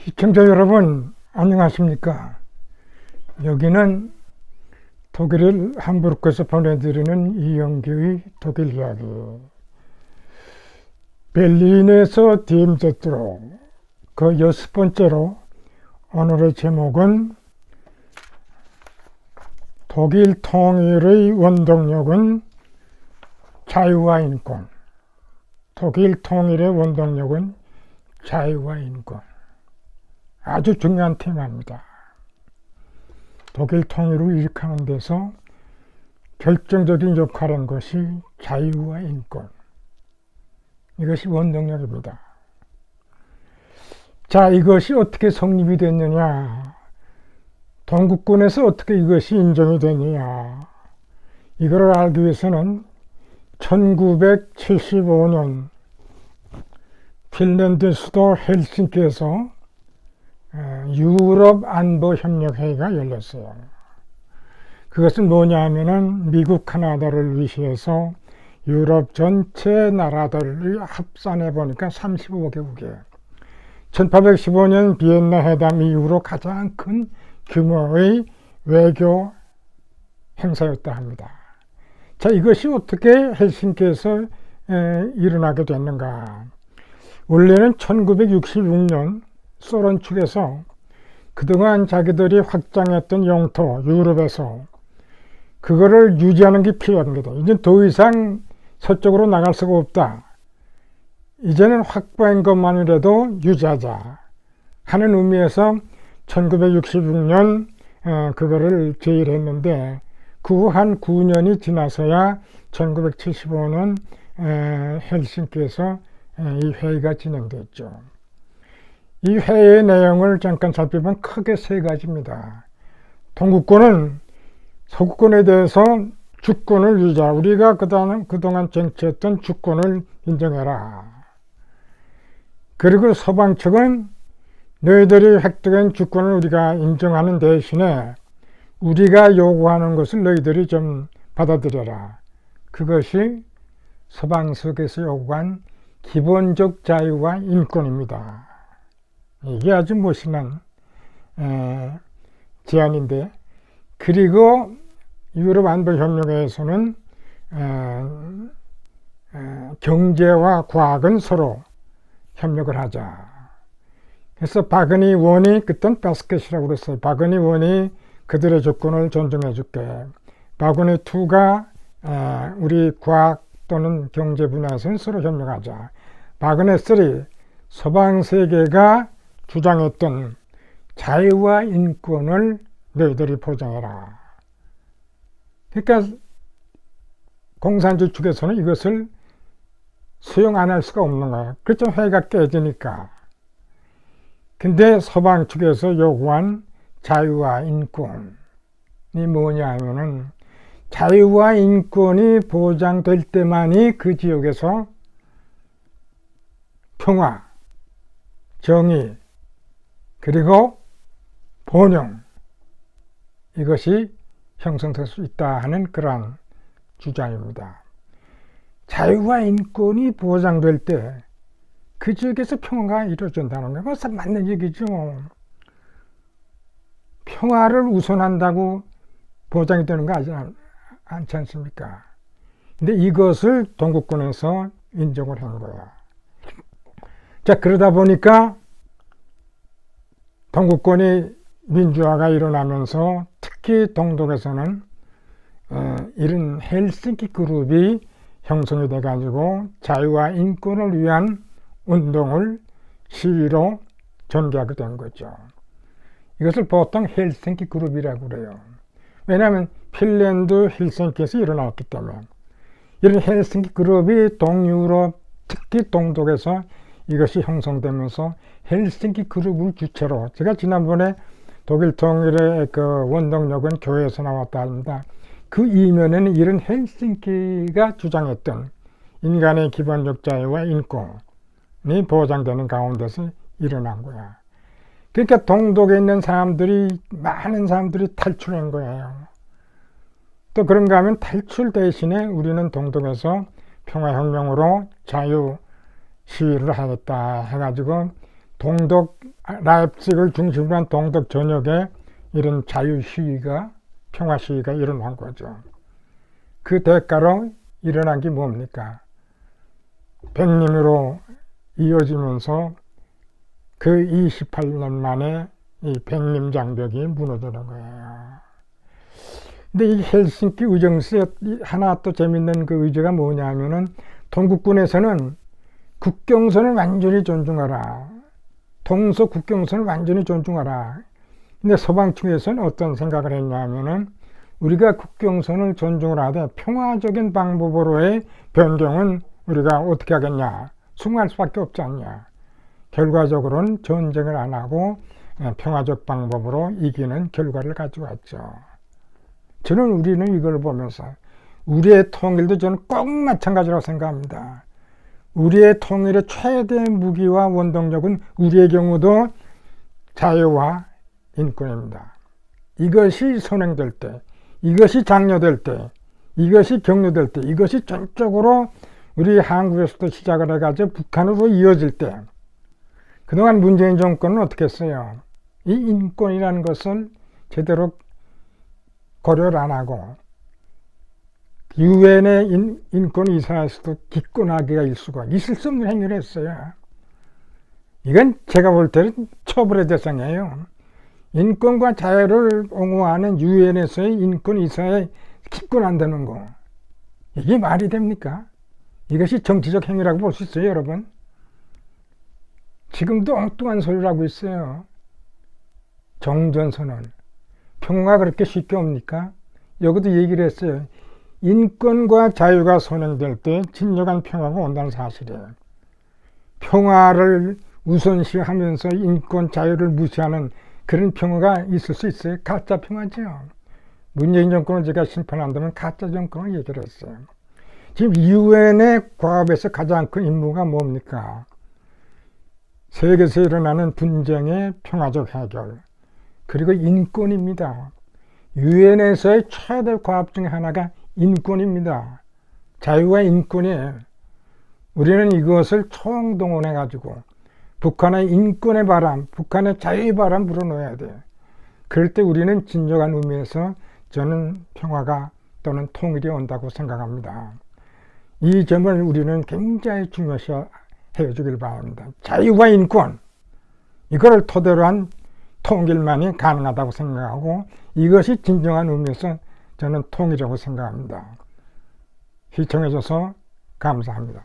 시청자 여러분, 안녕하십니까? 여기는 독일을 함부르크에서 보내드리는 이영규의 독일 이야기. 베를린에서 DMZ로 그 6번째로 오늘의 제목은 독일 통일의 원동력은 자유와 인권. 독일 통일의 원동력은 자유와 인권. 아주 중요한 테마입니다. 독일 통일을 일으키는 데서 결정적인 역할을 한 것이 자유와 인권. 이것이 원동력입니다. 자, 이것이 어떻게 성립이 됐느냐? 동국권에서 어떻게 이것이 인정이 되느냐? 이걸 알기 위해서는 1975년 핀란드 수도 헬싱키에서 유럽 안보협력회의가 열렸어요. 그것은 뭐냐 하면은 미국, 카나다를 위시해서 유럽 전체 나라들을 합산해 보니까 35개국이에요. 1815년 비엔나 회담 이후로 가장 큰 규모의 외교 행사였다 합니다. 자, 이것이 어떻게 헬싱키에서 일어나게 됐는가? 원래는 1966년 소련 측에서 그동안 자기들이 확장했던 영토 유럽에서 그거를 유지하는 게 필요합니다. 이제 더 이상 서쪽으로 나갈 수가 없다. 이제는 확보한 것만이라도 유지하자 하는 의미에서 1966년 그거를 제의했는데 그 후 한 9년이 지나서야 1975년 헬싱키에서 이 회의가 진행됐죠. 이 회의의 내용을 잠깐 살펴보면 크게 세 가지입니다. 동국권은 서구권에 대해서 주권을 유지하라. 우리가 그동안 쟁취했던 주권을 인정해라. 그리고 서방 측은 너희들이 획득한 주권을 우리가 인정하는 대신에 우리가 요구하는 것을 너희들이 좀 받아들여라. 그것이 서방 측에서 요구한 기본적 자유와 인권입니다. 이게 아주 멋있는 제안인데, 그리고 유럽 안보협력회에서는 경제와 과학은 서로 협력을 하자. 그래서 박은희 원이 그땐 바스켓이라고 그랬어요. 박은희 원이 그들의 조건을 존중해 줄게. 박은희 투가 우리 과학 또는 경제 분야에서는 서로 협력하자. 박은희 쓰리, 서방 세계가 주장했던 자유와 인권을 너희들이 보장해라. 그러니까 공산주의 측에서는 이것을 수용 안 할 수가 없는 거예요. 그렇죠. 회의가 깨지니까. 근데 서방 측에서 요구한 자유와 인권이 뭐냐 하면은 자유와 인권이 보장될 때만이 그 지역에서 평화, 정의, 그리고 번영, 이것이 형성될 수 있다 하는 그러한 주장입니다. 자유와 인권이 보장될 때 그 지역에서 평화가 이루어진다는 건 그것은 맞는 얘기죠. 평화를 우선한다고 보장이 되는 거 않지 않습니까? 근데 이것을 동국권에서 인정을 한 거야. 자, 그러다 보니까 동국권이 민주화가 일어나면서 특히 동독에서는 이런 헬싱키 그룹이 형성이 돼가지고 자유와 인권을 위한 운동을 시위로 전개하게 된 거죠. 이것을 보통 헬싱키 그룹이라고 그래요. 왜냐하면 핀란드 헬싱키에서 일어났기 때문에. 이런 헬싱키 그룹이 동유럽, 특히 동독에서 이것이 형성되면서 헬싱키 그룹을 주체로, 제가 지난번에 독일 통일의 그 원동력은 교회에서 나왔다 합니다. 그 이면에는 이런 헬싱키가 주장했던 인간의 기본적 자유와 인권이 보장되는 가운데서 일어난 거야. 그러니까 동독에 있는 사람들이, 많은 사람들이 탈출한 거예요. 또 그런가 하면 탈출 대신에 우리는 동독에서 평화혁명으로 자유 시위를 하겠다 해가지고 동독 라입지그를 중심으로 한 동독 전역에 이런 자유 시위가, 평화 시위가 일어난 거죠. 그 대가로 일어난 게 뭡니까? 백림으로 이어지면서 그 28년 만에 이 백림 장벽이 무너지는 거예요. 근데 이 헬싱키 의정시에 하나 또 재밌는 그 의제가 뭐냐면은 동국군에서는 국경선을 완전히 존중하라. 동서 국경선을 완전히 존중하라. 근데 서방층에서는 어떤 생각을 했냐면은 우리가 국경선을 존중을 하되 평화적인 방법으로의 변경은 우리가 어떻게 하겠냐. 수긍할 수밖에 없지 않냐. 결과적으로는 전쟁을 안 하고 평화적 방법으로 이기는 결과를 가지고 왔죠. 저는 우리는 이걸 보면서 우리의 통일도 저는 꼭 마찬가지라고 생각합니다. 우리의 통일의 최대 무기와 원동력은 우리의 경우도 자유와 인권입니다. 이것이 선행될 때, 이것이 장려될 때, 이것이 격려될 때, 이것이 전적으로 우리 한국에서도 시작을 해가지고 북한으로 이어질 때, 그동안 문재인 정권은 어떻게 했어요? 이 인권이라는 것을 제대로 고려를 안 하고 유엔의 인권이사에서도 기권하기가 있을 수 없는 행위를 했어요. 이건 제가 볼 때는 처벌의 대상이에요. 인권과 자유를 옹호하는 유엔에서의 인권이사에 기권한다는 거, 이게 말이 됩니까? 이것이 정치적 행위라고 볼 수 있어요, 여러분. 지금도 엉뚱한 소리를 하고 있어요. 정전선언. 평화가 그렇게 쉽게 옵니까? 여기도 얘기를 했어요. 인권과 자유가 선행될 때 진정한 평화가 온다는 사실이에요. 평화를 우선시하면서 인권, 자유를 무시하는 그런 평화가 있을 수 있어요. 가짜 평화죠. 문재인 정권을 제가 심판한다면 가짜 정권을 얘기를 했어요. 지금 유엔의 과업에서 가장 큰 임무가 뭡니까? 세계에서 일어나는 분쟁의 평화적 해결, 그리고 인권입니다. 유엔에서의 최대 과업 중에 하나가 인권입니다. 자유와 인권이에요. 우리는 이것을 총동원해가지고 북한의 인권의 바람, 북한의 자유의 바람 불어넣어야 돼요. 그럴 때 우리는 진정한 의미에서 저는 평화가 또는 통일이 온다고 생각합니다. 이 점을 우리는 굉장히 중요시 해주길 바랍니다. 자유와 인권, 이거를 토대로 한 통일만이 가능하다고 생각하고 이것이 진정한 의미에서 저는 통일이라고 생각합니다. 시청해줘서 감사합니다.